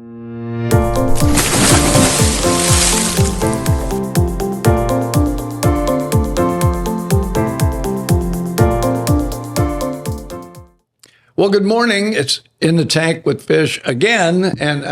Well, good morning. It's In the Tank with Fish again. And,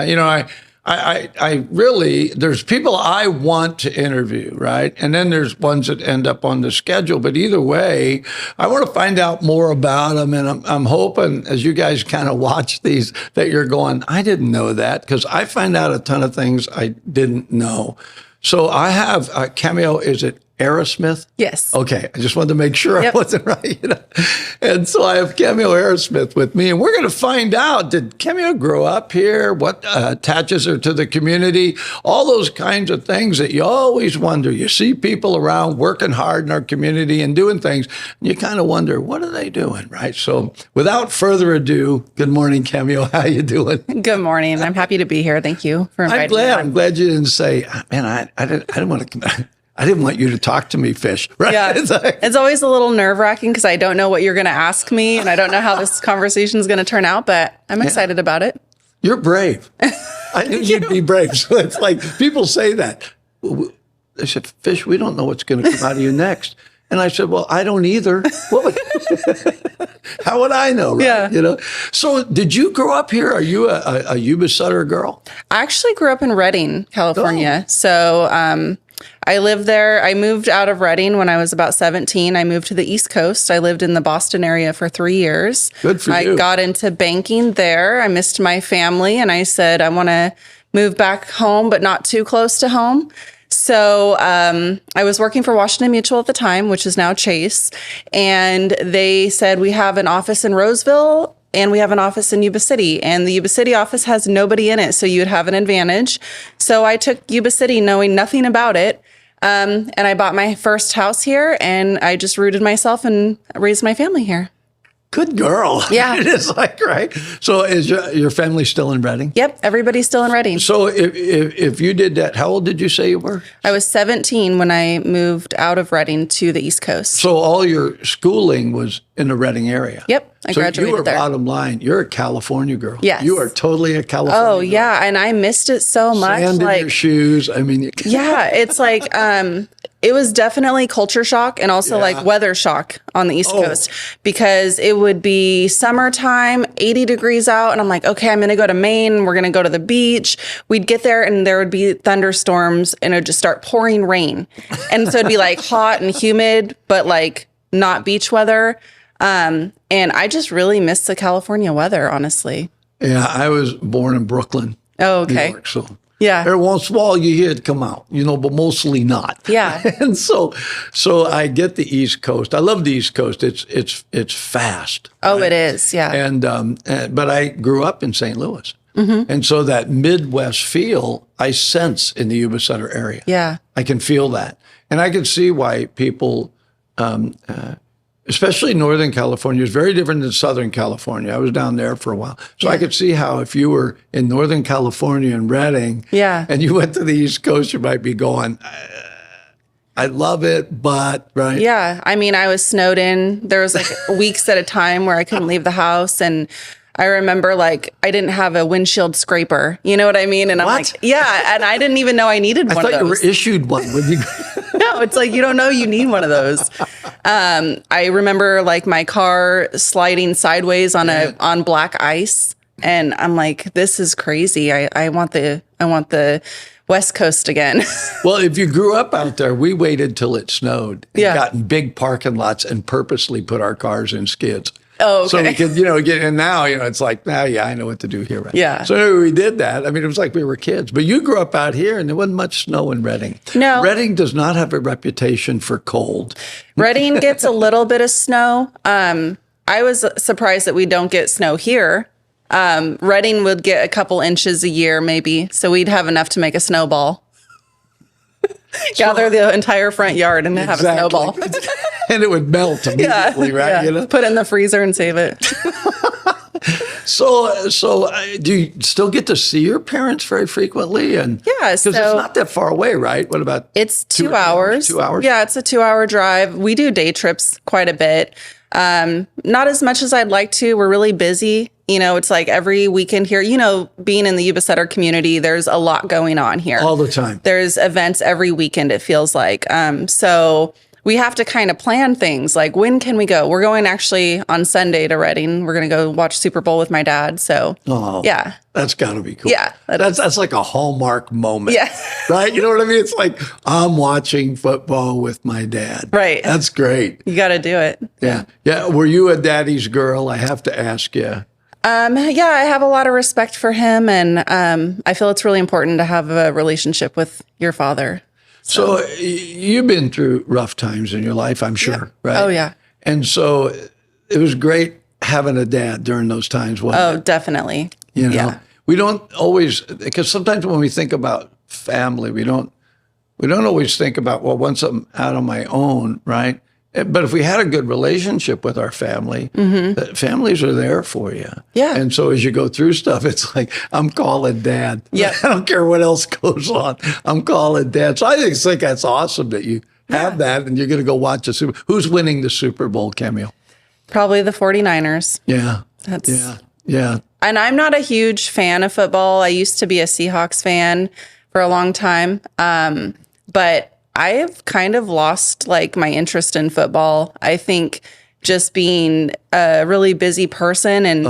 I really, there's people I want to interview, right? And then there's ones that end up on the schedule. But either way, I want to find out more about them. And I'm hoping as you guys kind of watch these that you're going, I didn't know that, because I find out a ton of things I didn't know. So I have Cameo, is it Arrasmith? Yes. Okay. I just wanted to make sure I wasn't right. And so I have Cameo Arrasmith with me, and we're going to find out, did Cameo grow up here? What attaches her to the community? All those kinds of things that you always wonder. You see people around working hard in our community and doing things, and you kind of wonder, what are they doing, right? So without further ado, good morning, Cameo. How you doing? Good morning. I'm happy to be here. Thank you for inviting me. I'm glad you didn't say, man, I didn't want to come. I didn't want you to talk to me, Fish. Right? Yeah, it's always a little nerve-wracking because I don't know what you're going to ask me, and I don't know how this conversation is going to turn out, but I'm excited about it. You're brave. I knew you'd be brave. So it's like, people say that. They said, Fish, we don't know what's going to come out of you next. And I said, well, I don't either. How would I know? Right? Yeah. So did you grow up here? Are you a Yuba Sutter girl? I actually grew up in Redding, California. Oh. So I lived there. I moved out of Redding when I was about 17. I moved to the East Coast. I lived in the Boston area for 3 years. Good for you. I got into banking there. I missed my family, and I said, I want to move back home, but not too close to home. So I was working for Washington Mutual at the time, which is now Chase. And they said, we have an office in Roseville and we have an office in Yuba City. And the Yuba City office has nobody in it, so you'd have an advantage. So I took Yuba City knowing nothing about it. And I bought my first house here, and I just rooted myself and raised my family here. Good girl. Yeah. It is like, right? So is your family still in Redding? Yep. Everybody's still in Redding. So if you did that, how old did you say you were? I was 17 when I moved out of Redding to the East Coast. So all your schooling was in the Redding area? Yep. I graduated you were, there. Bottom line, you're a California girl. Yes. You are totally a California girl. Yeah. And I missed it so much. Sand in your shoes. I mean. Yeah. It's like, it was definitely culture shock and also like weather shock on the East Coast, because it would be summertime, 80 degrees out. And I'm like, okay, I'm going to go to Maine. We're going to go to the beach. We'd get there and there would be thunderstorms and it would just start pouring rain. And so it'd be like hot and humid, but like not beach weather. And I just really missed the California weather, honestly. Yeah. I was born in Brooklyn. Oh, okay. New York, so. Yeah. Every once in a while you hear it come out, but mostly not. Yeah. And so I get the East Coast. I love the East Coast. It's fast. Oh, right? it is. Yeah. And but I grew up in St. Louis. Mm-hmm. And so that Midwest feel I sense in the Yuba Sutter area. Yeah. I can feel that. And I can see why people, especially Northern California, is very different than Southern California. I was down there for a while. So I could see how if you were in Northern California and Redding, and you went to the East Coast, you might be going, I love it, but, right? Yeah. I mean, I was snowed in. There was like weeks at a time where I couldn't leave the house. And I remember like I didn't have a windshield scraper. You know what I mean? And I'm like, yeah. And I didn't even know I needed one of those. I thought you were issued one when you... No, it's like you don't know you need one of those. I remember like my car sliding sideways on black ice, and I'm like, this is crazy. I want the West Coast again. Well, if you grew up out there, we waited till it snowed and got in big parking lots and purposely put our cars in skids. Oh, okay. So we could, get, and now, it's like, I know what to do here. Right? Yeah. So we did that. I mean, it was like we were kids. But you grew up out here and there wasn't much snow in Redding. No. Redding does not have a reputation for cold. Redding gets a little bit of snow. I was surprised that we don't get snow here. Redding would get a couple inches a year, maybe. So we'd have enough to make a snowball. Gather the entire front yard and have a snowball. And it would melt immediately, right? Yeah. Put it in the freezer and save it. So do you still get to see your parents very frequently? And yeah, because it's not that far away, right? What about? It's 2 hours. 2 hours? Yeah, it's a 2-hour drive. We do day trips quite a bit. Not as much as I'd like to. We're really busy It's like every weekend here, being in the Yuba Sutter community, there's a lot going on here. All the time. There's events every weekend, it feels like. So we have to kind of plan things like, when can we go? We're going actually on Sunday to Reading. We're going to go watch Super Bowl with my dad. So, yeah. That's got to be cool. Yeah. That's like a Hallmark moment. Yeah. Right? You know what I mean? It's like, I'm watching football with my dad. Right. That's great. You got to do it. Yeah. Yeah. Were you a daddy's girl? I have to ask you. Yeah, I have a lot of respect for him. And I feel it's really important to have a relationship with your father. So you've been through rough times in your life, I'm sure, right? Oh, yeah. And so it was great having a dad during those times, wasn't it? Definitely. Yeah. We don't always, because sometimes when we think about family, we don't always think about, well, once I'm out on my own, right? But if we had a good relationship with our family, families are there for you. Yeah. And so as you go through stuff, it's like, I'm calling dad. Yeah. I don't care what else goes on. I'm calling dad. So I think that's awesome that you have that and you're going to go watch a Super. Who's winning the Super Bowl, Cameo? Probably the 49ers. Yeah. Yeah. And I'm not a huge fan of football. I used to be a Seahawks fan for a long time. But I've kind of lost like my interest in football. I think just being a really busy person and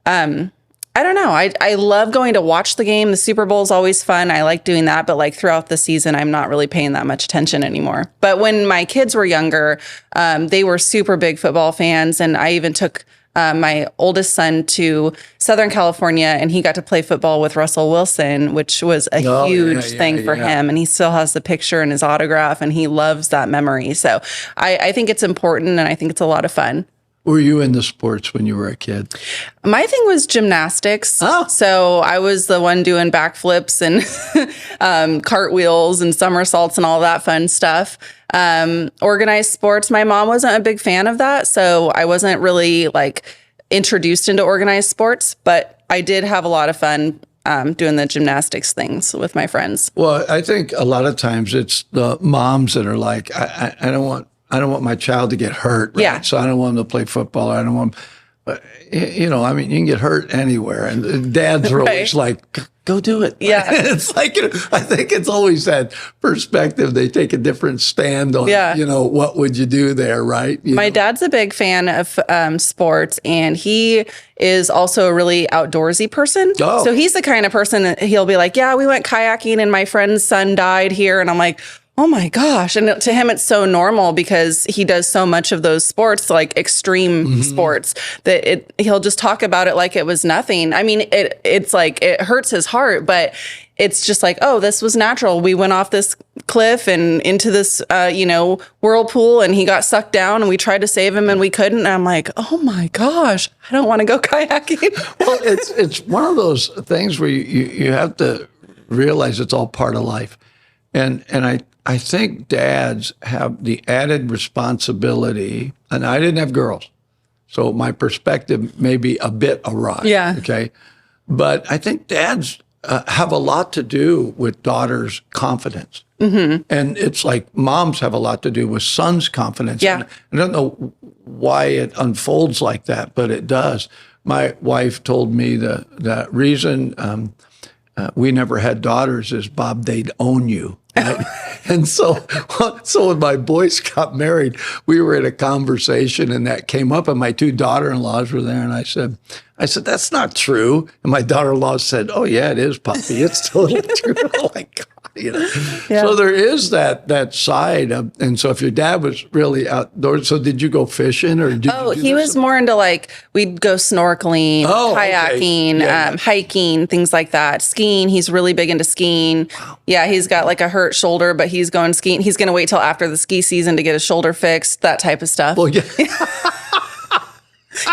I don't know. I love going to watch the game. The Super Bowl is always fun. I like doing that. But like throughout the season, I'm not really paying that much attention anymore. But when my kids were younger, they were super big football fans. And I even took my oldest son to Southern California, and he got to play football with Russell Wilson, which was a huge thing for him. And he still has the picture and his autograph, and he loves that memory. So I think it's important, and I think it's a lot of fun. Were you into sports when you were a kid? My thing was gymnastics. Oh. So I was the one doing backflips and cartwheels and somersaults and all that fun stuff. Organized sports. My mom wasn't a big fan of that. So I wasn't really like introduced into organized sports, but I did have a lot of fun doing the gymnastics things with my friends. Well, I think a lot of times it's the moms that are like, I don't want my child to get hurt. Right? Yeah. So I don't want them to play football. I don't want, but you can get hurt anywhere. And dads are always like, go do it. Yeah. It's like, I think it's always that perspective. They take a different stand on, what would you do there, right? My dad's a big fan of sports, and he is also a really outdoorsy person. Oh. So he's the kind of person that he'll be like, yeah, we went kayaking and my friend's son died here. And I'm like, oh my gosh. And to him, it's so normal because he does so much of those sports, like extreme sports, that he'll just talk about it like it was nothing. I mean, it's like, it hurts his heart, but it's just like, oh, this was natural. We went off this cliff and into this, whirlpool, and he got sucked down, and we tried to save him and we couldn't. And I'm like, oh my gosh, I don't want to go kayaking. Well, it's one of those things where you have to realize it's all part of life. And I think dads have the added responsibility, and I didn't have girls, so my perspective may be a bit awry. Yeah. Okay. But I think dads have a lot to do with daughters' confidence. Mm-hmm. And it's like moms have a lot to do with sons' confidence. Yeah. And I don't know why it unfolds like that, but it does. My wife told me the reason we never had daughters is, Bob, they'd own you. Right? And so when my boys got married, we were in a conversation and that came up, and my two daughter-in-laws were there, and I said, that's not true. And my daughter-in-law said, oh yeah, it is, Poppy. It's totally true. Oh my God. Yeah. So there is that side of, and so if your dad was really outdoors, so did you go fishing or did you he was more into like, we'd go snorkeling, kayaking, okay. hiking, things like that. Skiing. He's really big into skiing. Wow. Yeah. He's got like a hurt shoulder, but he's going skiing. He's going to wait till after the ski season to get his shoulder fixed, that type of stuff. Well, yeah.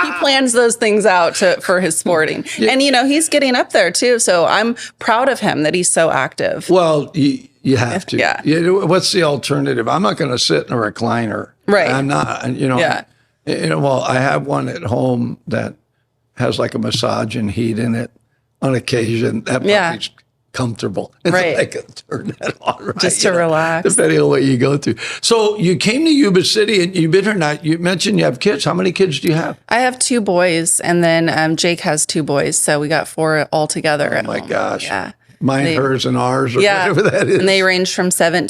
He plans those things out for his sporting. Yeah. And, he's getting up there too. So I'm proud of him that he's so active. Well, you have to. Yeah. What's the alternative? I'm not going to sit in a recliner. Right. I'm not, Yeah. Well, I have one at home that has like a massage and heat in it on occasion. That puppy's comfortable. It's Right. like turn that on, right? Just to relax. Depending on what you go through. So you came to Yuba City and you've been here now. You mentioned you have kids. How many kids do you have? I have 2 boys, and then Jake has 2 boys, so we got 4 altogether. Oh my gosh. Yeah. Mine, hers, and ours, or Yeah. whatever that is. And they range from 7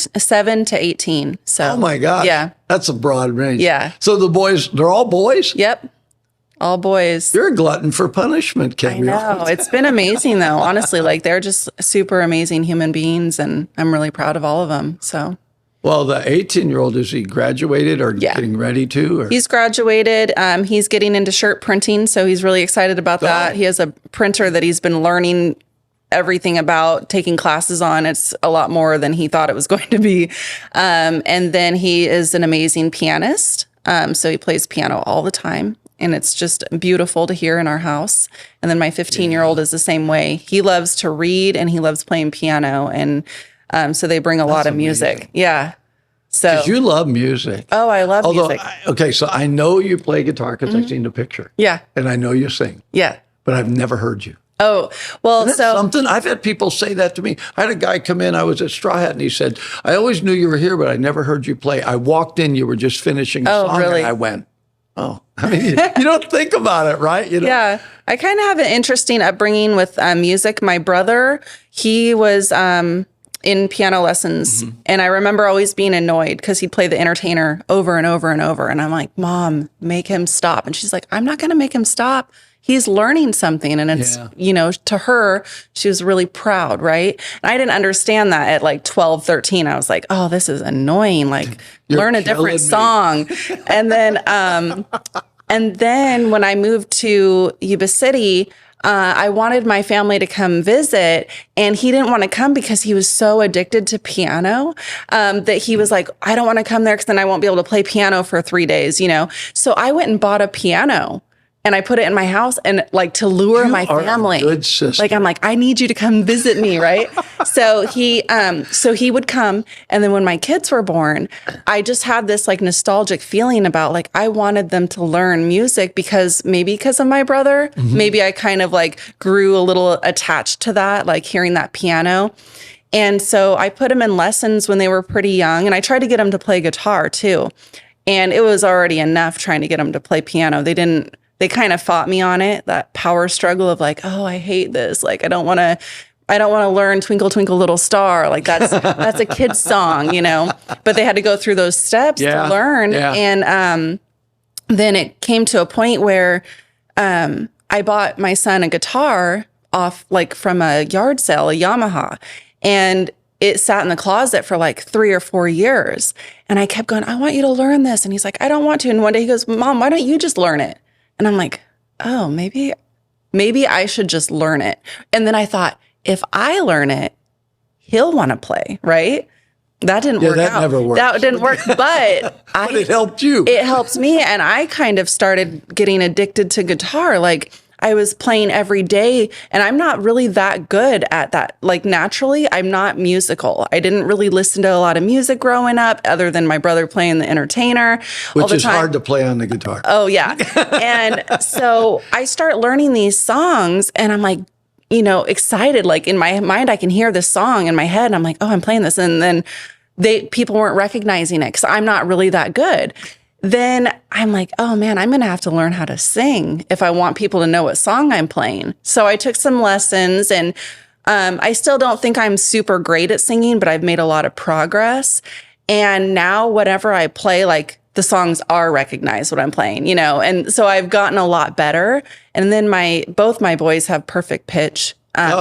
to 18. So Oh my gosh. Yeah. That's a broad range. Yeah. So the boys, they're all boys? Yep. All boys. You're a glutton for punishment, I Cameo. know. It's been amazing though. Honestly, like they're just super amazing human beings, and I'm really proud of all of them. So Well, the 18-year-old, is he graduated or getting ready to? Or? he's graduated. He's getting into shirt printing, so he's really excited about that. He has a printer that he's been learning everything about, taking classes on. It's a lot more than he thought it was going to be. And then he is an amazing pianist. So he plays piano all the time. And it's just beautiful to hear in our house. And then my 15-year-old is the same way. He loves to read and he loves playing piano. And so they bring a lot of music. Yeah. So 'Cause you love music. oh, I love music. Okay, so I know you play guitar because I've seen the picture. Yeah. And I know you sing, Yeah. but I've never heard you. Oh, well, That's so something. I've had people say that to me. I had a guy come in, I was at Straw Hat, and he said, I always knew you were here, but I never heard you play. I walked in, you were just finishing a song, really? and I went, oh. I mean, you don't think about it, right? You know? yeah, I kind of have an interesting upbringing with music. My brother, he was in piano lessons, and I remember always being annoyed because he'd play the entertainer over and over and over. And I'm like, Mom, make him stop. And she's like, I'm not going to make him stop. He's learning something. And it's, to her, she was really proud, right? And I didn't understand that at like 12, 13. I was like, oh, this is annoying. Like, learn a killing me. different song. And then when I moved to Yuba City, I wanted my family to come visit, and he didn't want to come because he was so addicted to piano that he was like, I don't want to come there because then I won't be able to play piano for 3 days, So I went and bought a piano. And I put it in my house, and like to lure my family. A good sister. Like I'm like, I need you to come visit me, right? So he would come, and then when my kids were born, I just had this like nostalgic feeling about like I wanted them to learn music because of my brother. Maybe I kind of like grew a little attached to that, like hearing that piano. And so I put them in lessons when they were pretty young, and I tried to get them to play guitar too. And it was already enough trying to get them to play piano. They kind of fought me on it, that power struggle of like, oh, I hate this. Like, I don't want to learn Twinkle, Twinkle, Little Star. Like that's a kid's song, but they had to go through those steps to learn. Yeah. And then it came to a point where I bought my son a guitar off like from a yard sale, a Yamaha, and it sat in the closet for like 3 or 4 years. And I kept going, I want you to learn this. And he's like, I don't want to. And one day he goes, Mom, why don't you just learn it? And I'm like, oh, maybe I should just learn it. And then I thought, if I learn it, he'll want to play, right? That didn't work out. That never worked. That didn't work, but But it helped you. It helped me, and I kind of started getting addicted to guitar. Like I was playing every day, and I'm not really that good at that. Like naturally, I'm not musical. I didn't really listen to a lot of music growing up other than my brother playing the entertainer. Which is hard to play on the guitar. Oh, yeah. And so I start learning these songs, and I'm like, excited. Like in my mind, I can hear this song in my head, and I'm like, oh, I'm playing this. And then people weren't recognizing it because I'm not really that good. Then I'm like, oh man, I'm going to have to learn how to sing if I want people to know what song I'm playing. So I took some lessons, and I still don't think I'm super great at singing, but I've made a lot of progress. And now whatever I play, like the songs are recognized what I'm playing, and so I've gotten a lot better. And then both my boys have perfect pitch.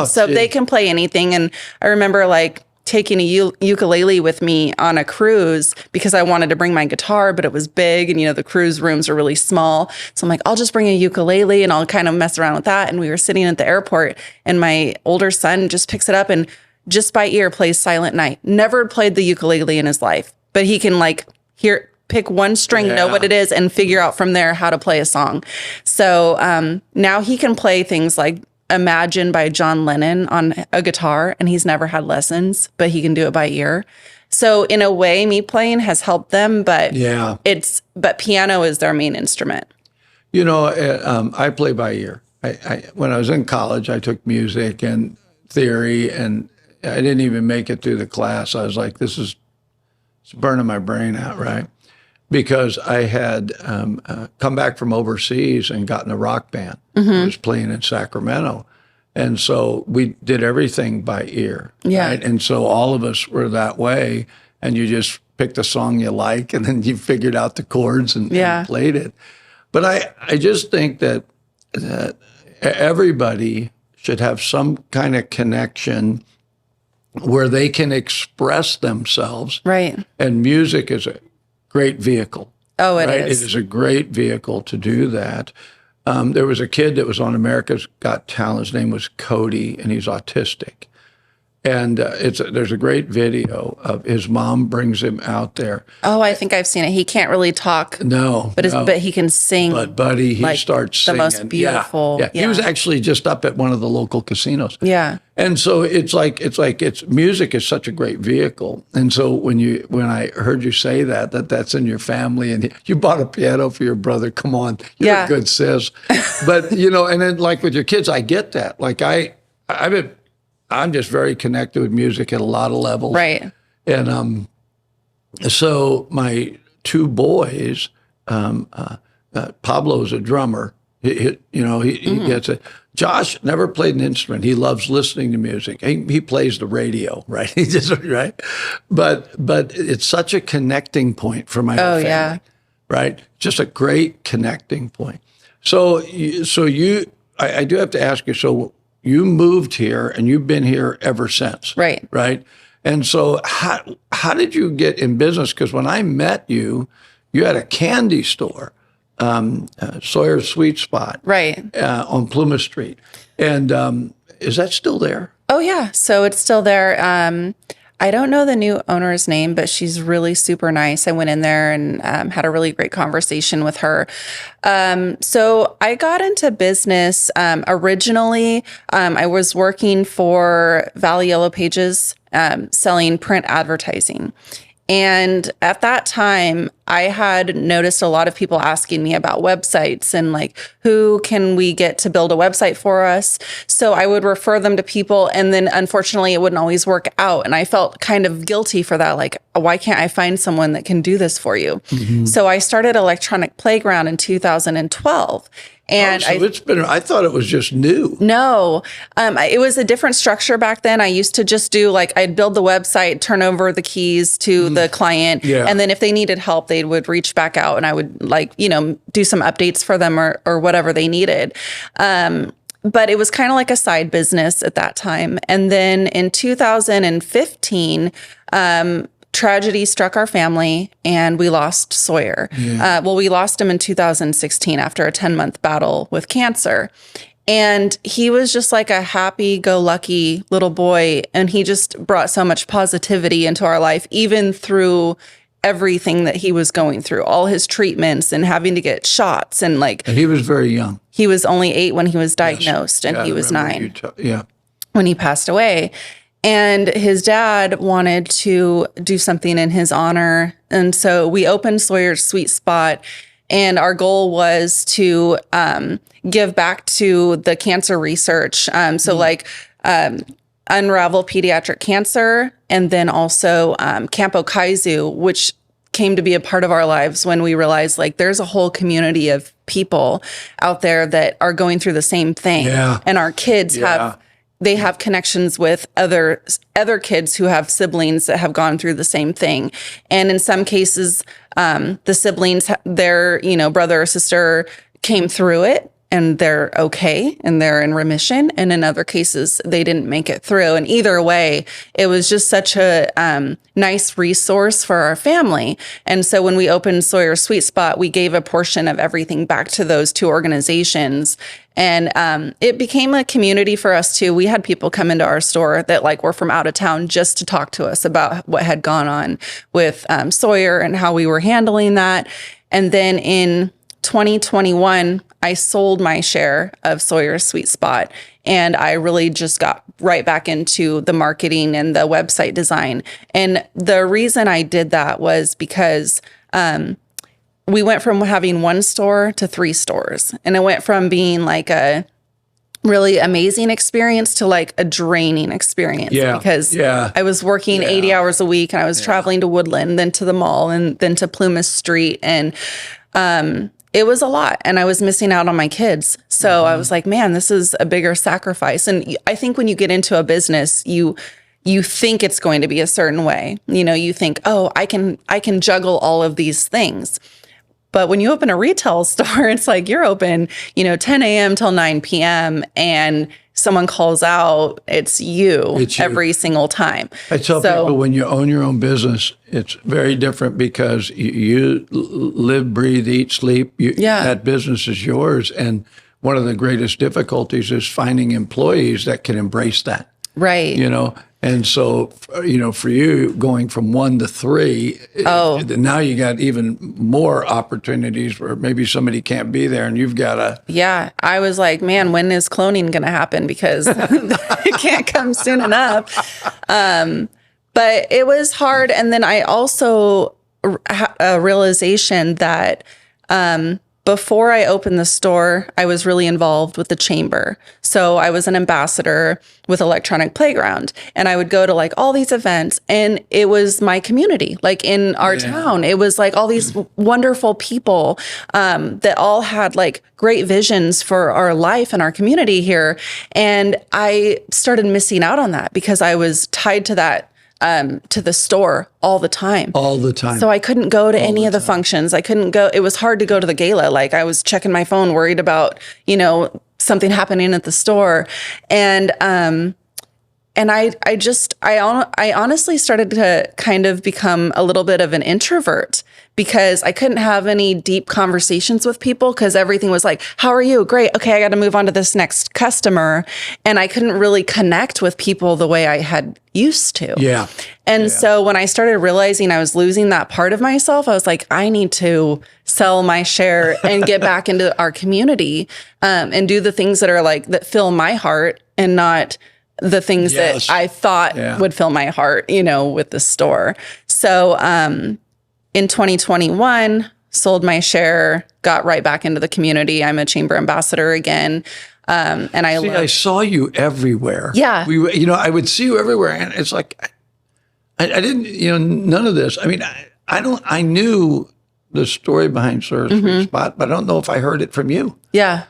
So they can play anything. And I remember like taking a ukulele with me on a cruise because I wanted to bring my guitar, but it was big, and the cruise rooms are really small. So I'm like, I'll just bring a ukulele and I'll kind of mess around with that. And we were sitting at the airport, and my older son just picks it up and just by ear plays Silent Night. Never played the ukulele in his life, but he can like pick one string, know what it is, and figure out from there how to play a song. So now he can play things like Imagine by John Lennon on a guitar, and he's never had lessons, but he can do it by ear. So in a way, me playing has helped them, but piano is their main instrument. I play by ear. When I was in college, I took music, and theory, and I didn't even make it through the class. I was like, it's burning my brain out, right? Because I had come back from overseas and gotten a rock band. I was playing in Sacramento. And so we did everything by ear. Yeah. Right? And so all of us were that way. And you just picked a song you like, and then you figured out the chords and played it. But I just think that everybody should have some kind of connection where they can express themselves. Right. And music is a great vehicle. Oh, it right? is. It is a great vehicle to do that. There was a kid that was on America's Got Talent. His name was Cody, and he's autistic. And there's a great video of his mom brings him out there. Oh, I think I've seen it. He can't really talk. No, but he can sing. But buddy, he starts singing. The most beautiful. Yeah. He was actually just up at one of the local casinos. Yeah. And so it's music is such a great vehicle. And so when I heard you say that's in your family, and you bought a piano for your brother, come on, you're a good sis. But and then like with your kids, I get that. Like I'm just very connected with music at a lot of levels. Right. And so my two boys, Pablo's a drummer. He gets it. Josh never played an instrument. He loves listening to music. He plays the radio, right? He just right. But it's such a connecting point for my whole family. Yeah. Right? Just a great connecting point. So I do have to ask you, so you moved here and you've been here ever since. Right. Right. And so how did you get in business? Because when I met you, you had a candy store, Sawyer's Sweet Spot. Right. On Plymouth Street. And is that still there? Oh, yeah. So it's still there. I don't know the new owner's name, but she's really super nice. I went in there and had a really great conversation with her. So I got into business. Originally, I was working for Valley Yellow Pages, selling print advertising. And at that time, I had noticed a lot of people asking me about websites and like, who can we get to build a website for us? So I would refer them to people. And then unfortunately, it wouldn't always work out. And I felt kind of guilty for that. Like, why can't I find someone that can do this for you? Mm-hmm. So I started Electronic Playground in 2012. And I thought it was just new. No, it was a different structure back then. I used to just do I'd build the website, turn over the keys to the client. Yeah. And then if they needed help, they would reach back out and I would do some updates for them or whatever they needed. But it was kind of like a side business at that time. And then in 2015, tragedy struck our family and we lost Sawyer. Yeah. We lost him in 2016 after a 10-month battle with cancer. And he was just like a happy-go-lucky little boy. And he just brought so much positivity into our life, even through everything that he was going through, all his treatments and having to get shots. And and he was very young. He was only 8 when he was diagnosed, and he was 9 when he passed away. And his dad wanted to do something in his honor. And so we opened Sawyer's Sweet Spot. And our goal was to give back to the cancer research. Unravel Pediatric Cancer. And then also Campo Kaizu, which came to be a part of our lives when we realized there's a whole community of people out there that are going through the same thing. Yeah. And our kids have connections with other kids who have siblings that have gone through the same thing. And in some cases, the siblings, their, brother or sister came through it and they're okay and they're in remission. And in other cases, they didn't make it through. And either way, it was just such a nice resource for our family. And so when we opened Sawyer's Sweet Spot, we gave a portion of everything back to those two organizations. And it became a community for us too. We had people come into our store that were from out of town just to talk to us about what had gone on with Sawyer and how we were handling that. And then in 2021, I sold my share of Sawyer's Sweet Spot, and I really just got right back into the marketing and the website design. And the reason I did that was because we went from having 1 store to 3 stores, and it went from being like a really amazing experience to like a draining experience. Yeah. Because Yeah. I was working 80 hours a week, and I was traveling to Woodland, then to the mall, and then to Plumas Street. And it was a lot, and I was missing out on my kids. So I was like, man, this is a bigger sacrifice. And I think when you get into a business, you think it's going to be a certain way. You know, you think, oh, I can juggle all of these things. But when you open a retail store, it's like you're open, 10 a.m. till 9 p.m. and someone calls out, it's you every single time. I tell people when you own your own business, it's very different because you live, breathe, eat, sleep. That business is yours. And one of the greatest difficulties is finding employees that can embrace that. Right. And so, for you going from 1 to 3, now you got even more opportunities where maybe somebody can't be there and you've got to. Yeah. I was like, man, when is cloning going to happen? Because it can't come soon enough. But it was hard. And then I also had a realization that before I opened the store, I was really involved with the chamber. So I was an ambassador with Electronic Playground, and I would go to like all these events, and it was my community, like in our town. It was like all these wonderful people that all had like great visions for our life and our community here. And I started missing out on that because I was tied to that to the store all the time. All the time. So I couldn't go to any of the functions. I couldn't go. It was hard to go to the gala. Like I was checking my phone, worried about, something happening at the store. And I honestly started to kind of become a little bit of an introvert because I couldn't have any deep conversations with people because everything was like, how are you? Great. Okay, I got to move on to this next customer. And I couldn't really connect with people the way I had used to. Yeah. And so when I started realizing I was losing that part of myself, I was like, I need to sell my share and get back into our community and do the things that are like, that fill my heart and not the things that I thought would fill my heart, with the store. So in 2021, sold my share, got right back into the community. I'm a chamber ambassador again. And I saw you everywhere. Yeah. I would see you everywhere. And it's like, I didn't, none of this. I mean, I knew the story behind Sarah's Sweet Spot, but I don't know if I heard it from you. Yeah.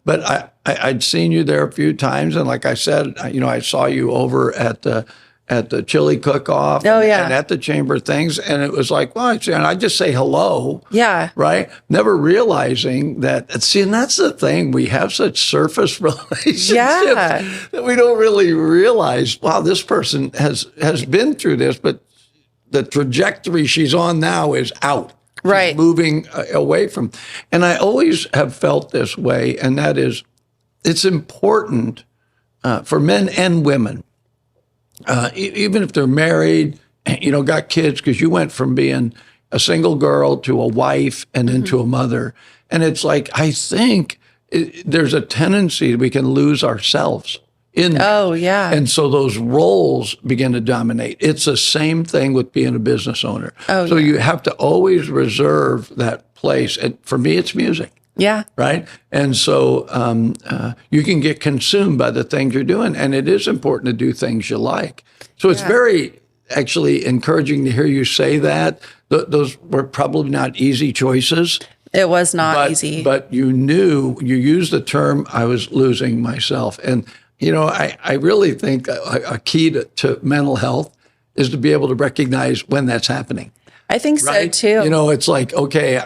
But I'd seen you there a few times. And like I said, I saw you over at the chili cook-off and at the chamber things. And it was like, well, and I just say hello. Yeah. Right. Never realizing that, and that's the thing. We have such surface relationships that we don't really realize, wow, this person has been through this, but the trajectory she's on now is out. Right. Moving away from. And I always have felt this way, and that is, it's important for men and women, even if they're married, got kids, because you went from being a single girl to a wife and then to a mother. And it's like, I think there's a tendency we can lose ourselves in that. Oh, yeah. And so those roles begin to dominate. It's the same thing with being a business owner. Oh, so you have to always reserve that place. And for me, it's music. Yeah. Right. And so you can get consumed by the things you're doing. And it is important to do things you like. So it's very actually encouraging to hear you say that. Those were probably not easy choices. It was not easy. But you used the term, I was losing myself. And I really think a key to mental health is to be able to recognize when that's happening. I think so too. It's like, okay,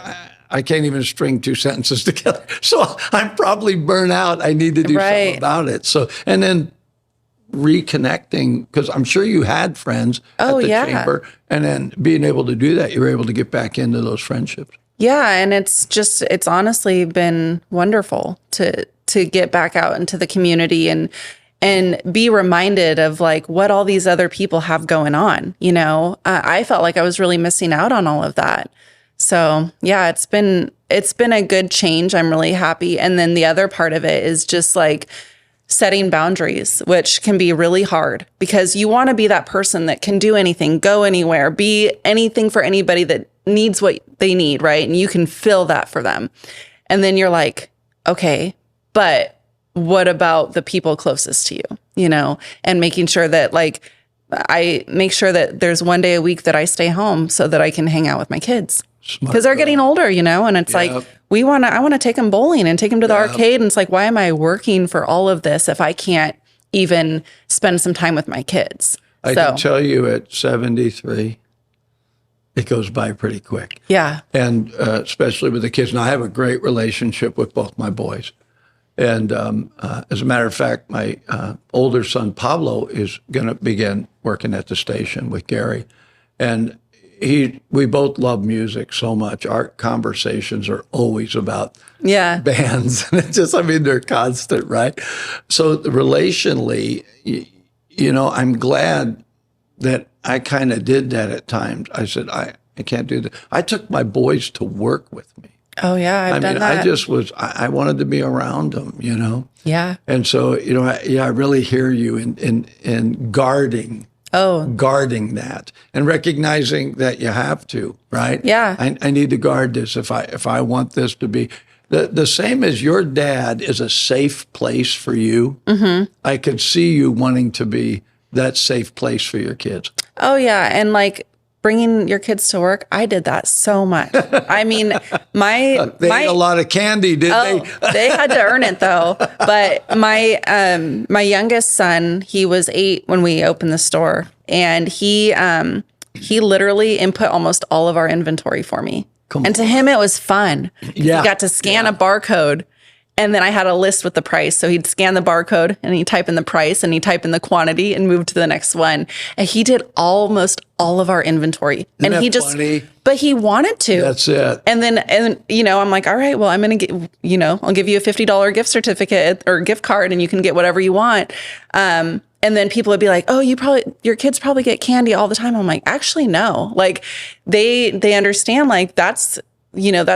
I can't even string two sentences together. So I'm probably burnt out. I need to do something about it. So, and then reconnecting, because I'm sure you had friends at the chamber, and then being able to do that, you were able to get back into those friendships. Yeah. And it's honestly been wonderful to get back out into the community and be reminded of like what all these other people have going on. I felt like I was really missing out on all of that. So yeah, it's been a good change. I'm really happy. And then the other part of it is just like setting boundaries, which can be really hard because you want to be that person that can do anything, go anywhere, be anything for anybody that needs what they need, right? And you can fill that for them. And then you're like, okay, but what about the people closest to you, and making sure that like I make sure that there's one day a week that I stay home so that I can hang out with my kids because they're getting older, and it's like, I want to take them bowling and take them to the arcade. And it's like, why am I working for all of this if I can't even spend some time with my kids? I can tell you at 73, it goes by pretty quick. Yeah. And especially with the kids. Now, I have a great relationship with both my boys. And as a matter of fact, my older son, Pablo, is going to begin working at the station with Gary. And we both love music so much. Our conversations are always about bands. And it's just, they're constant, right? So relationally, I'm glad that I kind of did that at times. I said, I can't do that. I took my boys to work with me. Oh, yeah, I've done that. I wanted to be around them, Yeah. And so, I really hear you in guarding that and recognizing that you have to, right? Yeah. I need to guard this if I want this to be. The same as your dad is a safe place for you. Mm-hmm. I could see you wanting to be that safe place for your kids. Oh, yeah. And like bringing your kids to work, I did that so much. They ate a lot of candy, didn't they? They had to earn it though. But my youngest son, he was 8 when we opened the store, and he literally input almost all of our inventory for me. And to him, it was fun. Yeah. He got to scan a barcode, and then I had a list with the price. So he'd scan the barcode and he'd type in the price and he'd type in the quantity and move to the next one. And he did almost all of our inventory. Isn't and he that funny? But he wanted to. That's it. And then, I'm like, all right, well, I'm going to get, I'll give you a $50 gift certificate or gift card and you can get whatever you want. And then people would be like, oh, your kids probably get candy all the time. I'm like, actually, no. Like they understand like that's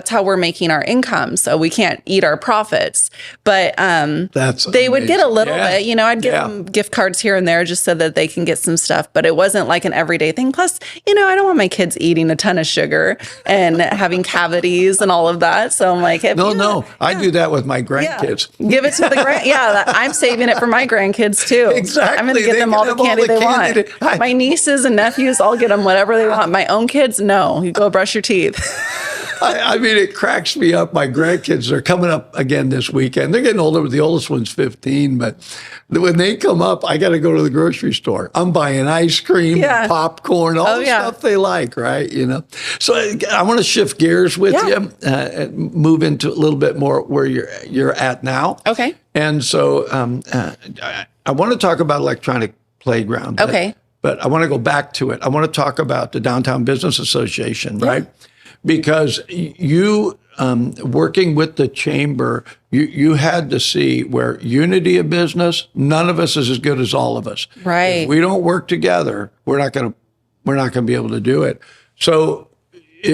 how we're making our income. So we can't eat our profits. But they would get a little bit, I'd give them gift cards here and there just so that they can get some stuff. But it wasn't like an everyday thing. Plus, I don't want my kids eating a ton of sugar and having cavities and all of that. So I'm like, no. I do that with my grandkids. Yeah. Give it to the I'm saving it for my grandkids too. Exactly. I'm going to get them all the candy they want. My nieces and nephews, I'll get them whatever they want. My own kids, no. You go brush your teeth. It cracks me up. My grandkids are coming up again this weekend. They're getting older. The oldest one's 15, but when they come up, I got to go to the grocery store. I'm buying ice cream, and popcorn, all the stuff they like, right? So I want to shift gears with you and move into a little bit more where you're at now. Okay. And so I want to talk about electronic playground. Okay. But I want to go back to it. I want to talk about the Downtown Business Association, right? Because you, working with the chamber, you had to see where unity of business, none of us is as good as all of us. Right. If we don't work together, we're not going to be able to do it. So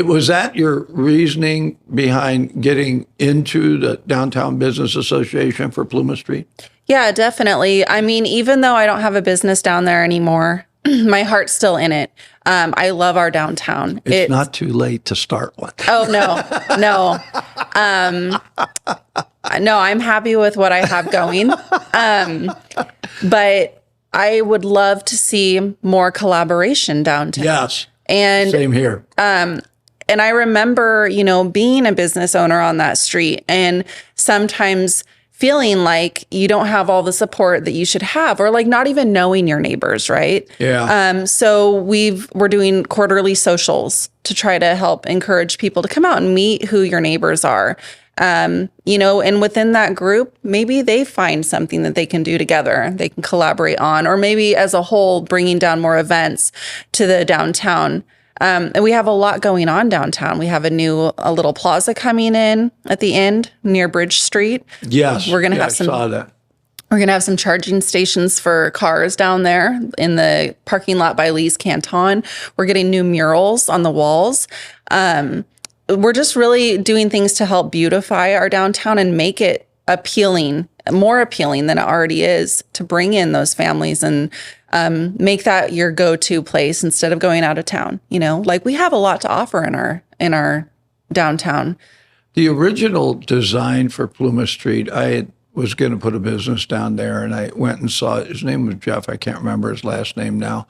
was that your reasoning behind getting into the Downtown Business Association for Plymouth Street? Yeah, definitely. Even though I don't have a business down there anymore, my heart's still in it. I love our downtown. It's not too late to start one. Oh, no. No, I'm happy with what I have going. But I would love to see more collaboration downtown. Yes. And same here. And I remember, being a business owner on that street and sometimes feeling like you don't have all the support that you should have, or like not even knowing your neighbors, right? Yeah. So we're doing quarterly socials to try to help encourage people to come out and meet who your neighbors are. And within that group, maybe they find something that they can do together, they can collaborate on, or maybe as a whole, bringing down more events to the downtown. And we have a lot going on downtown. We have a little plaza coming in at the end near Bridge Street. Yes. We're going to have I saw that. We're going to have some charging stations for cars down there in the parking lot by Lee's Canton. We're getting new murals on the walls. We're just really doing things to help beautify our downtown and make it more appealing than it already is, to bring in those families and make that your go-to place instead of going out of town. Like we have a lot to offer in our downtown. The original design for Plymouth Street, I was going to put a business down there, and I went and saw it. His name was Jeff. I can't remember his last name now,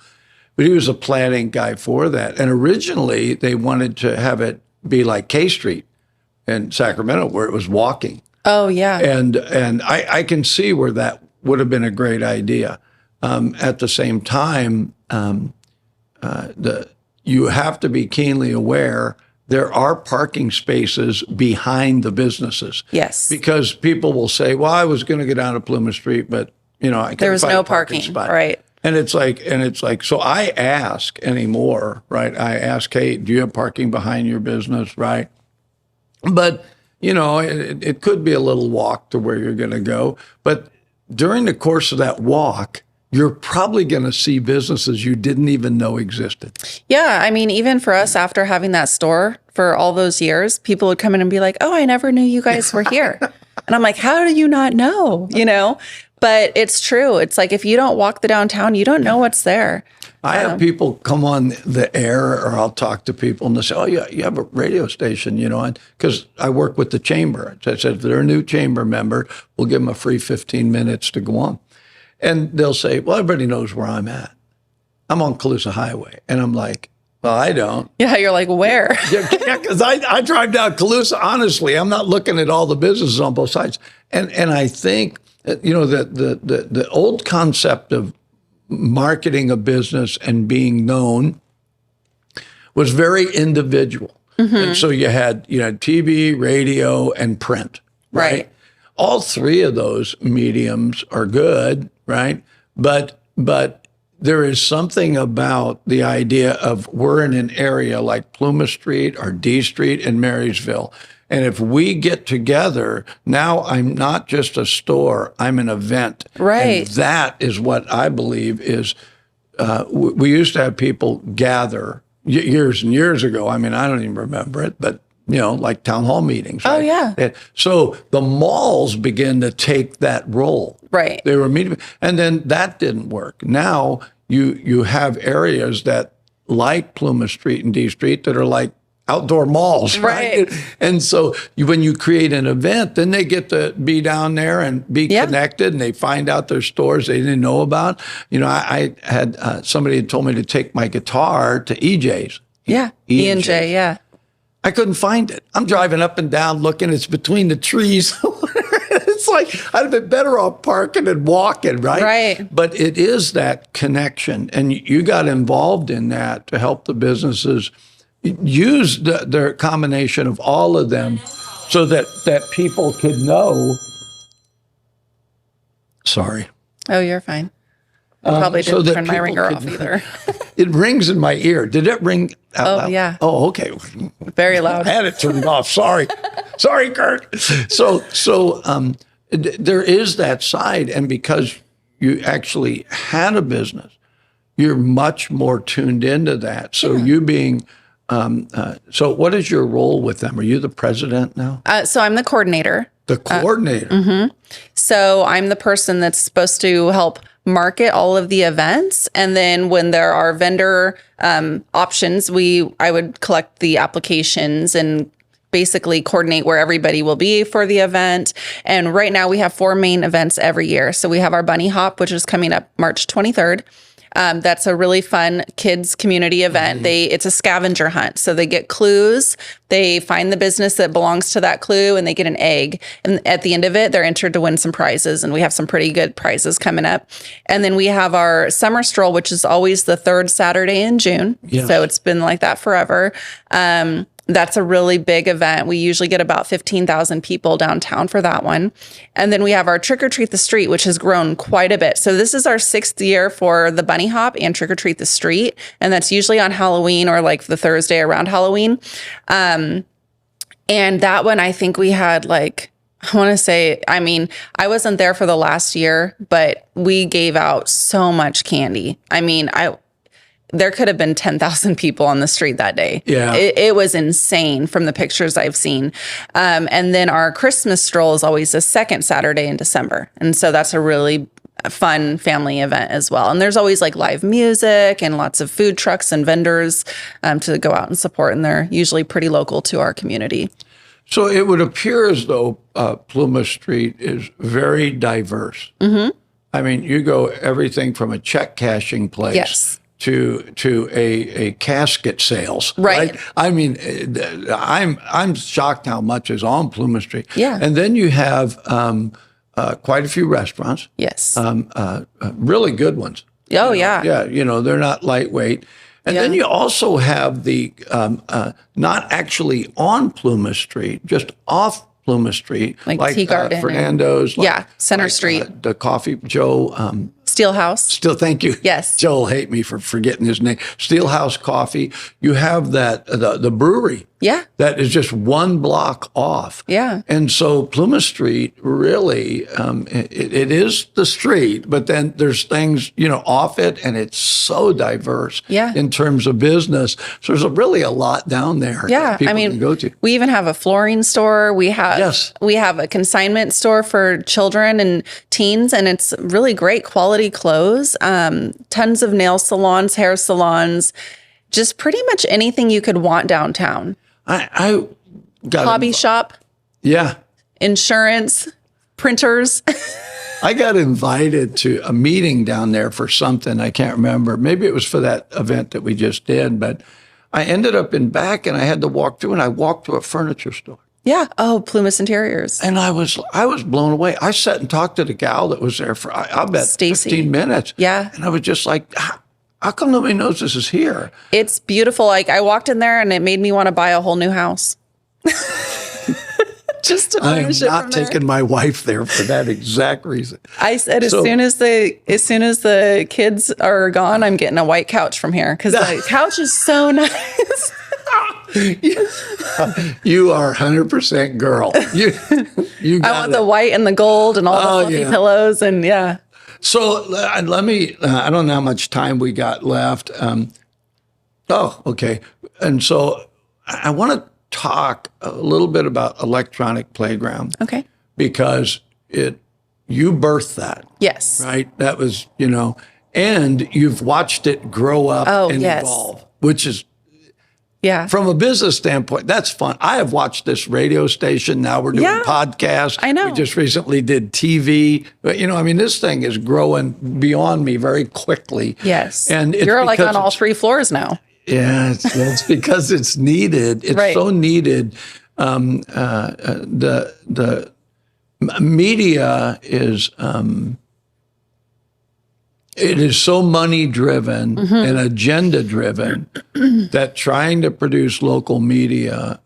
but he was a planning guy for that. And originally, they wanted to have it be like K Street in Sacramento, where it was walking. Oh, yeah. And I can see where that would have been a great idea. At the same time, you have to be keenly aware there are parking spaces behind the businesses. Yes. Because people will say, well, I was going to get down to Plymouth Street, but I couldn't there was find no a parking parking, spot. right? And it's like, so I ask anymore, right? I ask, hey, do you have parking behind your business, right? But, it could be a little walk to where you're going to go. But during the course of that walk, you're probably going to see businesses you didn't even know existed. Yeah. I mean, even for us, after having that store for all those years, people would come in and be like, oh, I never knew you guys were here. And I'm like, how do you not know? But it's true. It's like, if you don't walk the downtown, you don't know what's there. I have people come on the air, or I'll talk to people and they say, oh, yeah, you have a radio station, and because I work with the chamber. I said, if they're a new chamber member, we'll give them a free 15 minutes to go on. And they'll say, well, everybody knows where I'm at. I'm on Colusa Highway. And I'm like, well, I don't. Yeah, you're like, where? Yeah, because I drive down Colusa, honestly. I'm not looking at all the businesses on both sides. And I think, the old concept of marketing a business and being known was very individual. Mm-hmm. And so you had TV, radio, and print, right? All three of those mediums are good, right? But there is something about the idea of we're in an area like Plymouth Street or D Street in Marysville. And if we get together, now I'm not just a store, I'm an event. Right. And that is what I believe is, we used to have people gather years and years ago. I mean, I don't even remember it, but like town hall meetings. Right? Oh, yeah. So the malls began to take that role. Right. They were meeting, and then that didn't work. Now you have areas that like Plymouth Street and D Street that are like outdoor malls, right? And so when you create an event, then they get to be down there and be connected, and they find out there's stores they didn't know about. I had somebody had told me to take my guitar to EJ's. Yeah, E&J, yeah. I couldn't find it. I'm driving up and down looking. It's between the trees. It's like I'd have been better off parking and walking, right? Right. But it is that connection, and you got involved in that to help the businesses use their combination of all of them so that people could know. Sorry. Oh, you're fine. I probably didn't turn my ringer off either. It rings in my ear. Did it ring out loud? Yeah. Oh, okay. Very loud. I had it turned off. Sorry. Sorry, Kurt. So there is that side. And because you actually had a business, you're much more tuned into that. So you being, so what is your role with them? Are you the president now? So I'm the coordinator. The coordinator. Mm-hmm. So I'm the person that's supposed to help market all of the events. And then when there are vendor options, I would collect the applications and basically coordinate where everybody will be for the event. And right now we have 4 main events every year. So we have our Bunny Hop, which is coming up March 23rd. That's a really fun kids community event. Mm-hmm. It's a scavenger hunt. So they get clues, they find the business that belongs to that clue, and they get an egg. And at the end of it, they're entered to win some prizes. And we have some pretty good prizes coming up. And then we have our summer stroll, which is always the 3rd Saturday in June. Yes. So it's been like that forever. That's a really big event. We usually get about 15,000 people downtown for that one. And then we have our Trick or Treat the Street, which has grown quite a bit. So this is our 6th year for the Bunny Hop and Trick or Treat the Street. And that's usually on Halloween or like the Thursday around Halloween. And that one, I think we had I want to say, I wasn't there for the last year, but we gave out so much candy. There could have been 10,000 people on the street that day. Yeah. It was insane from the pictures I've seen. And then our Christmas stroll is always the 2nd Saturday in December. And so that's a really fun family event as well. And there's always live music and lots of food trucks and vendors to go out and support. And they're usually pretty local to our community. So it would appear as though Plymouth Street is very diverse. Mm-hmm. I mean, you go everything from a check cashing place Yes. to a casket sales. Right. I mean, I'm shocked how much is on Plymouth Street. Yeah. And then you have quite a few restaurants. Yes. Really good ones. Oh, yeah. Yeah, they're not lightweight. And then you also have the not actually on Plymouth Street, just off Plymouth Street, Like Tea Garden Fernando's, Center Street, the Coffee Joe. Steelhouse. Thank you. Yes. Joe will hate me for forgetting his name. Steelhouse Coffee. You have that the brewery. Yeah. That is just one block off. Yeah. And so Plymouth Street really, it is the street, but then there's things, off it, and it's so diverse in terms of business. So there's really a lot down there that people can go to. We even have a flooring store. We have a consignment store for children and teens, and it's really great quality clothes. Tons of nail salons, hair salons, just pretty much anything you could want downtown. I got Hobby shop. Yeah. Insurance, printers. I got invited to a meeting down there for something. I can't remember. Maybe it was for that event that we just did, but I ended up in back and I had to walk through, and I walked to a furniture store. Yeah. Oh, Plymouth Interiors. And I was blown away. I sat and talked to the gal that was there for, I bet, Stacy. 15 minutes. Yeah. And I was just like, how come nobody knows this is here? It's beautiful. Like, I walked in there and it made me want to buy a whole new house. Just to I am finish it not from there. taking my wife there for that exact reason. I said as soon as the kids are gone, I'm getting a white couch from here because the couch is so nice. You are 100% girl. You got I want the white and the gold and all the fluffy pillows and yeah. So let me, I don't know how much time we got left. Okay. And so I want to talk a little bit about Electronic Playground. Okay. Because you birthed that. Yes. Right? That was, and you've watched it grow up and evolve, which is, from a business standpoint, that's fun. I have watched this radio station. Now we're doing podcasts. I know. We just recently did TV. But, this thing is growing beyond me very quickly. Yes. And it's you're like on all it's- 3 floors now. Yeah, it's because it's needed. It's so needed. The media is it is so money driven and agenda driven that trying to produce local media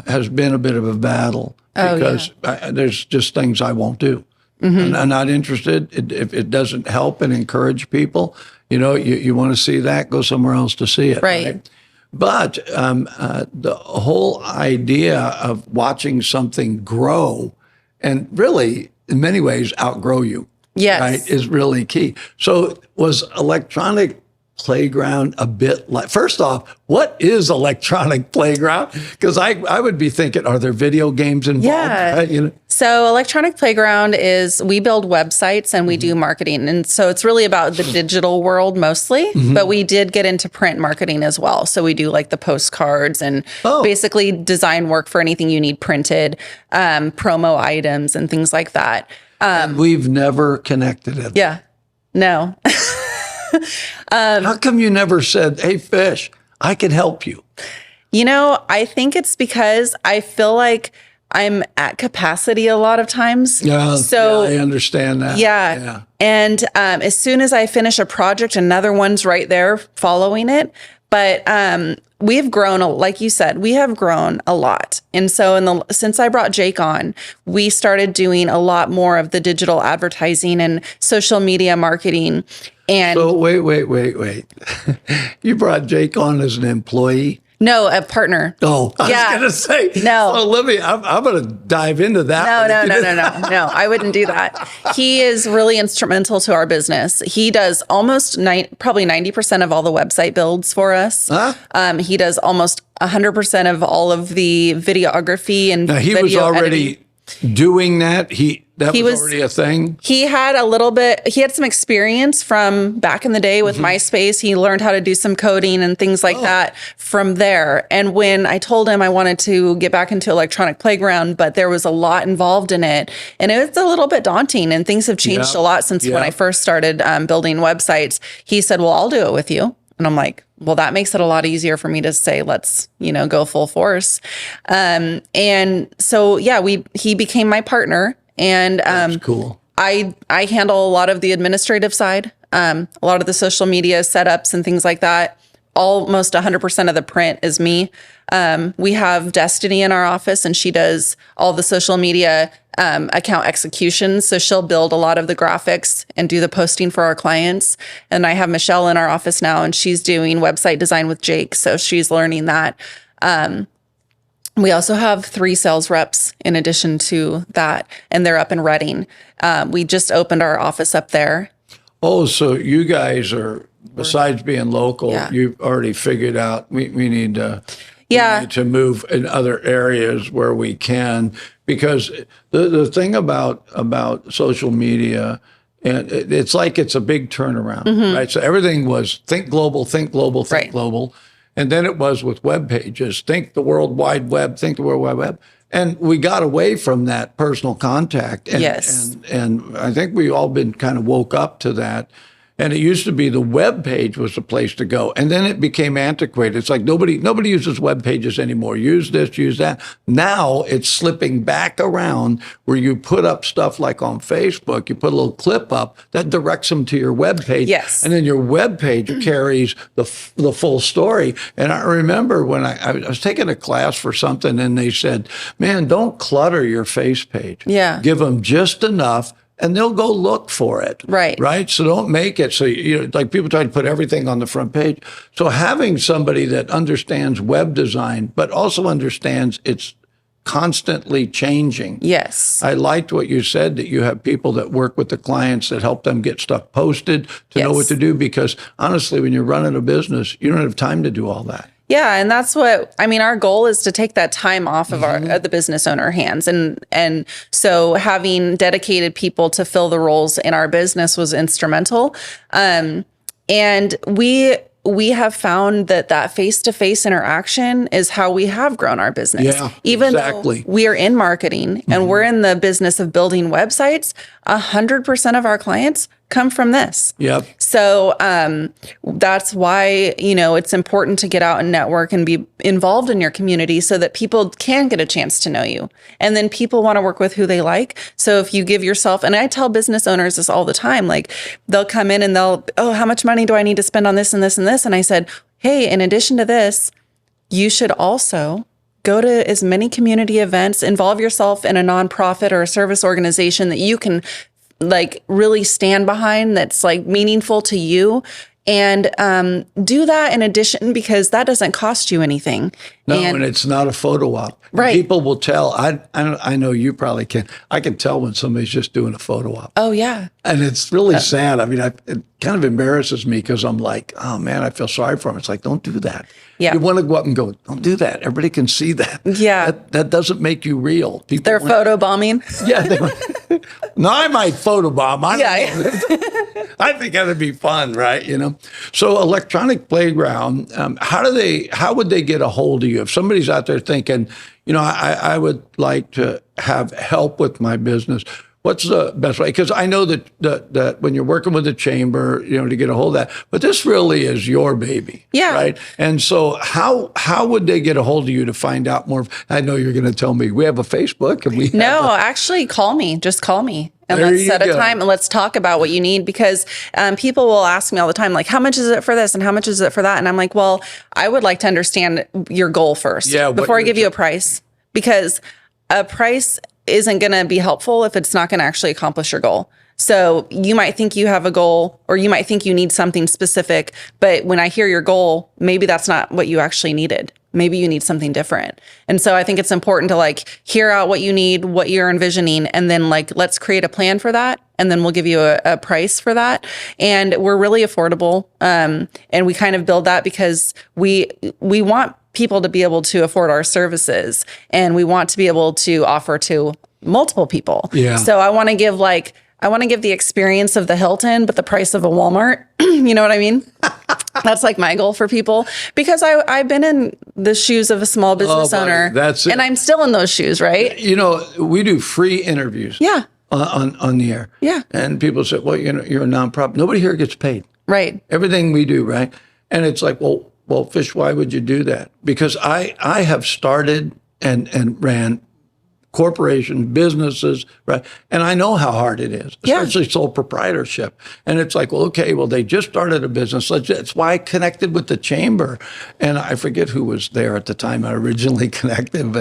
has been a bit of a battle because there's just things I won't do. I'm not interested. If it doesn't help and encourage people, you want to see that, go somewhere else to see it. Right. But the whole idea of watching something grow and really, in many ways, outgrow you, right, is really key. So was Electronic Playground a bit like, first off, what is Electronic Playground? Because I would be thinking, are there video games involved? Yeah. Right? So Electronic Playground is, we build websites and we do marketing. And so it's really about the digital world mostly, but we did get into print marketing as well. So we do like the postcards and basically design work for anything you need printed, promo items and things like that. And we've never connected it. Yeah. No. How come you never said, hey, Fish, I can help you? I think it's because I feel like I'm at capacity a lot of times. Yeah, So I understand that. Yeah. And as soon as I finish a project, another one's right there following it. But we've grown, like you said, we have grown a lot. And so since I brought Jake on, we started doing a lot more of the digital advertising and social media marketing. And So wait. You brought Jake on as an employee? no, a partner. Oh, I Yeah. was going to say. No. So let me, I'm going to dive into that. No, I wouldn't do that. He is really instrumental to our business. He does almost probably 90% of all the website builds for us. Huh? He does almost 100% of all of the videography and Now, he video was already editing. doing that. That was already a thing? He had some experience from back in the day with MySpace. He learned how to do some coding and things like that from there. And when I told him I wanted to get back into Electronic Playground, but there was a lot involved in it, and it was a little bit daunting, and things have changed a lot since when I first started building websites. He said, well, I'll do it with you. And I'm like, well, that makes it a lot easier for me to say, let's, go full force. And so, he became my partner. And That's cool. I handle a lot of the administrative side, a lot of the social media setups and things like that. Almost 100% of the print is me. We have Destiny in our office, and she does all the social media account executions. So she'll build a lot of the graphics and do the posting for our clients. And I have Michelle in our office now, and she's doing website design with Jake. So she's learning that. We also have 3 sales reps in addition to that, and they're up in Reading. We just opened our office up there. Oh, so you guys are, besides being local, you've already figured out we need to move in other areas where we can, because the thing about social media, and it's like it's a big turnaround, right? So everything was think global, think global, think global. And then it was with web pages, think the World Wide Web, think the World Wide Web. And we got away from that personal contact. And, and I think we all been kind of woke up to that. And it used to be the web page was the place to go. And then it became antiquated. It's like nobody uses web pages anymore. Use this, use that. Now it's slipping back around where you put up stuff like on Facebook, you put a little clip up that directs them to your web page. Yes. And then your web page carries the full story. And I remember when I was taking a class for something, and they said, man, don't clutter your face page. Yeah. Give them just enough, and they'll go look for it. Right. So don't make it so, like people try to put everything on the front page. So having somebody that understands web design, but also understands it's constantly changing. Yes. I liked what you said, that you have people that work with the clients that help them get stuff posted to know what to do. Because honestly, when you're running a business, you don't have time to do all that. Yeah, and that's our goal is to take that time off of the business owner hands. And so having dedicated people to fill the roles in our business was instrumental. And we have found that face-to-face interaction is how we have grown our business. Yeah, Even exactly. though we are in marketing and we're in the business of building websites, 100% of our clients come from this. Yep. So that's why, it's important to get out and network and be involved in your community so that people can get a chance to know you. And then people want to work with who they like. So if you give yourself, and I tell business owners this all the time, like they'll come in and how much money do I need to spend on this and this and this? And I said, hey, in addition to this, you should also go to as many community events, involve yourself in a nonprofit or a service organization that you can really stand behind, that's meaningful to you, and do that in addition, because that doesn't cost you anything. No, and it's not a photo op. Right. People will tell. I know you probably can. I can tell when somebody's just doing a photo op. Oh yeah. And it's really sad. I mean, it kind of embarrasses me, because I'm like, oh man, I feel sorry for them. It's like, don't do that. Yeah. You want to go up and go, don't do that. Everybody can see that. Yeah. That doesn't make you real. They're photo bombing. Yeah. No, I might photobomb. I think that'd be fun, right? So Electronic Playground, how would they get a hold of you? If somebody's out there thinking, I would like to have help with my business, what's the best way? Because I know that when you're working with the chamber, to get a hold of that, but this really is your baby. Yeah. Right. And so how would they get a hold of you to find out more? I know you're going to tell me we have a Facebook and actually call me. Just call me. And let's set a time and let's talk about what you need, because people will ask me all the time, like, how much is it for this and how much is it for that? And I'm like, well, I would like to understand your goal first before I give you a price, because a price isn't going to be helpful if it's not going to actually accomplish your goal. So you might think you have a goal, or you might think you need something specific, but when I hear your goal, maybe that's not what you actually needed. Maybe you need something different. And so I think it's important to hear out what you need, what you're envisioning, and then let's create a plan for that. And then we'll give you a price for that. And we're really affordable. And we kind of build that because we want people to be able to afford our services, and we want to be able to offer to multiple people. Yeah. So I want to give the experience of the Hilton, but the price of a Walmart. You know what I mean? That's like my goal for people, because I've been in the shoes of a small business owner. That's it. And I'm still in those shoes, right? You know, we do free interviews. Yeah. On the air. Yeah. And people say, well, you know, you're a nonprofit. Nobody here gets paid. Right. Everything we do, right? And it's like, well, Fish, why would you do that? Because I have started and ran corporations, businesses, right? And I know how hard it is, especially sole proprietorship. And it's like, well, okay, well, they just started a business. That's why I connected with the chamber. And I forget who was there at the time I originally connected,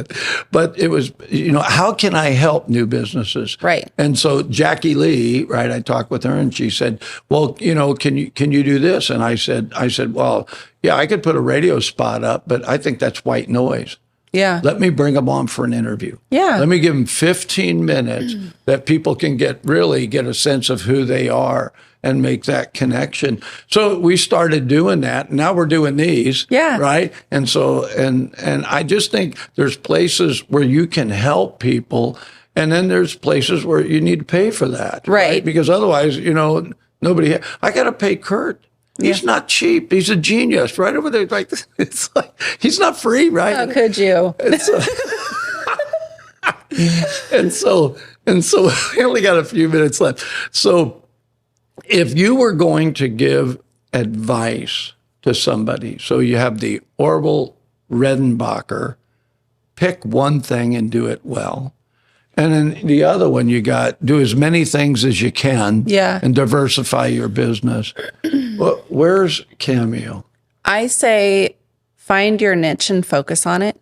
but it was, you know, how can I help new businesses? Right. And so Jackie Lee, right, I talked with her and she said, well, you know, can you do this? And I said, well, yeah, I could put a radio spot up, but I think that's white noise. Yeah. Let me bring them on for an interview. Yeah. Let me give them 15 minutes that people can really get a sense of who they are and make that connection. So we started doing that. Now we're doing these. Yeah. Right. And so, and I just think there's places where you can help people. And then there's places where you need to pay for that. Right. Because otherwise, you know, I got to pay Kurt. He's not cheap. He's a genius, right over there. Like, it's like he's not free, right? How could you? And so we only got a few minutes left. So if you were going to give advice to somebody, so you have the Orville Redenbacher, pick one thing and do it well. And then the other one, you got do as many things as you can and diversify your business. Well, where's Cameo? I say find your niche and focus on it.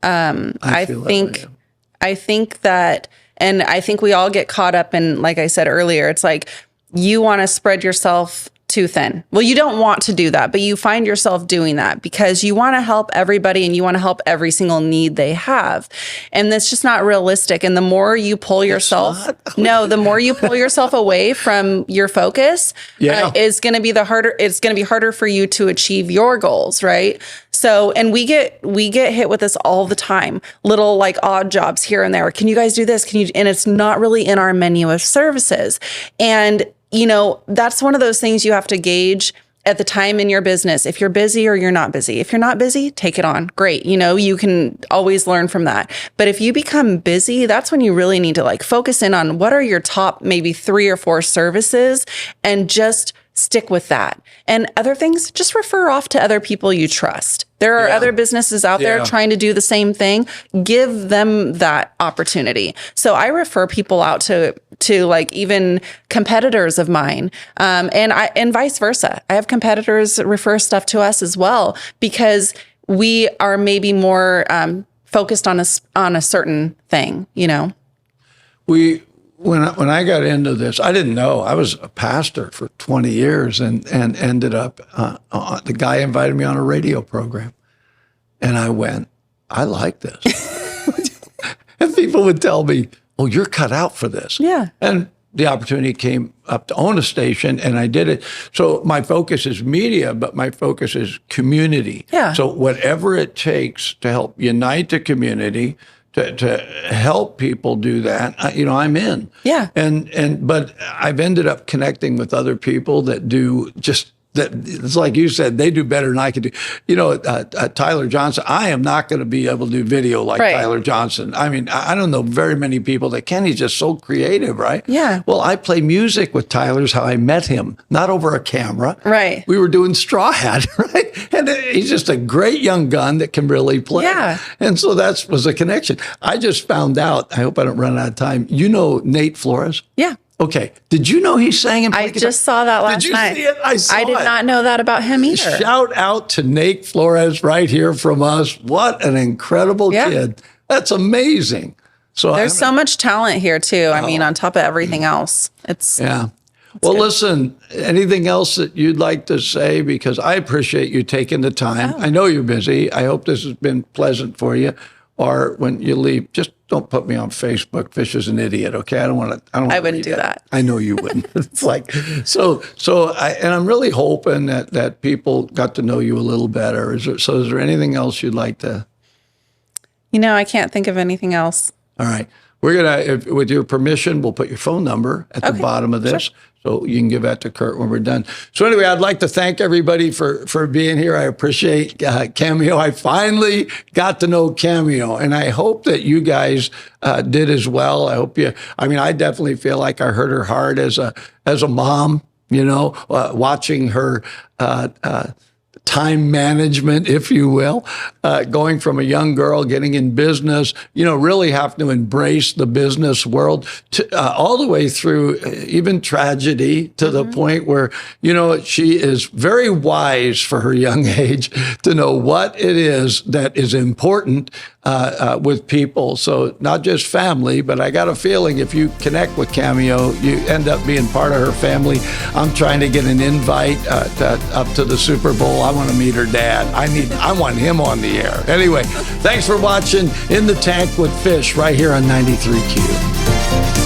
I think that, and I think we all get caught up in, like I said earlier, it's like you want to spread yourself too thin. Well, you don't want to do that, but you find yourself doing that because you want to help everybody and you want to help every single need they have. And that's just not realistic. And the more you pull yourself, the more you pull yourself away from your focus, is going to be it's going to be harder for you to achieve your goals. Right. So, and we get hit with this all the time, little like odd jobs here and there. Can you guys do this? And it's not really in our menu of services. And you know, that's one of those things you have to gauge at the time in your business. If you're busy or you're not busy. If you're not busy, take it on. Great. You know, you can always learn from that. But if you become busy, that's when you really need to like focus in on what are your top maybe 3 or 4 services and just stick with that. And other things, just refer off to other people you trust. There are other businesses out there trying to do the same thing. Give them that opportunity. So I refer people out to like even competitors of mine, and vice versa. I have competitors refer stuff to us as well because we are maybe more focused on a certain thing. You know, When I got into this, I didn't know. I was a pastor for 20 years and ended up, the guy invited me on a radio program. And I went, I like this. And people would tell me, oh, you're cut out for this. Yeah. And the opportunity came up to own a station and I did it. So my focus is media, but my focus is community. Yeah. So whatever it takes to help unite the community, to help people do that, you know, I'm in. Yeah. But I've ended up connecting with other people that do just that. It's like you said, they do better than I could do. You know, Tyler Johnson, I am not going to be able to do video like Tyler Johnson. I mean, I don't know very many people that can. He's just so creative, right? Yeah. Well, I play music with Tyler's how I met him, not over a camera. Right. We were doing Straw Hat, right? And he's just a great young gun that can really play. Yeah. And so that was a connection. I just found out, I hope I don't run out of time. You know Nate Flores? Yeah. Okay. Did you know he sang and played I just saw that last night. Did you see it? I did not know that about him either. Shout out to Nate Flores right here from us. What an incredible kid. That's amazing. So there's so much talent here too. I mean, on top of everything else, it's Well, listen, anything else that you'd like to say? Because I appreciate you taking the time. I know you're busy. I hope this has been pleasant for you. Or when you leave, just don't put me on Facebook. Fish is an idiot. Okay, I wouldn't do that. I know you wouldn't. It's like so. And I'm really hoping that people got to know you a little better. Is there anything else you'd like to? You know, I can't think of anything else. All right. we're gonna, if, with your permission, we'll put your phone number at the bottom of this. Sure. So you can give that to Kurt when we're done. So anyway, I'd like to thank everybody for being here. I appreciate Cameo. I finally got to know Cameo, and I hope that you guys did as well. I hope you. I mean, I definitely feel like I hurt her hard as a mom. You know, watching her. Time management, if you will, going from a young girl getting in business, you know, really have to embrace the business world to, all the way through even tragedy to the point where, you know, she is very wise for her young age to know what it is that is important with people. So not just family, but I got a feeling if you connect with Cameo, you end up being part of her family. I'm trying to get an invite up to the Super Bowl. I want to meet her dad. I want him on the air. Anyway, thanks for watching In the Tank with Fish right here on 93Q.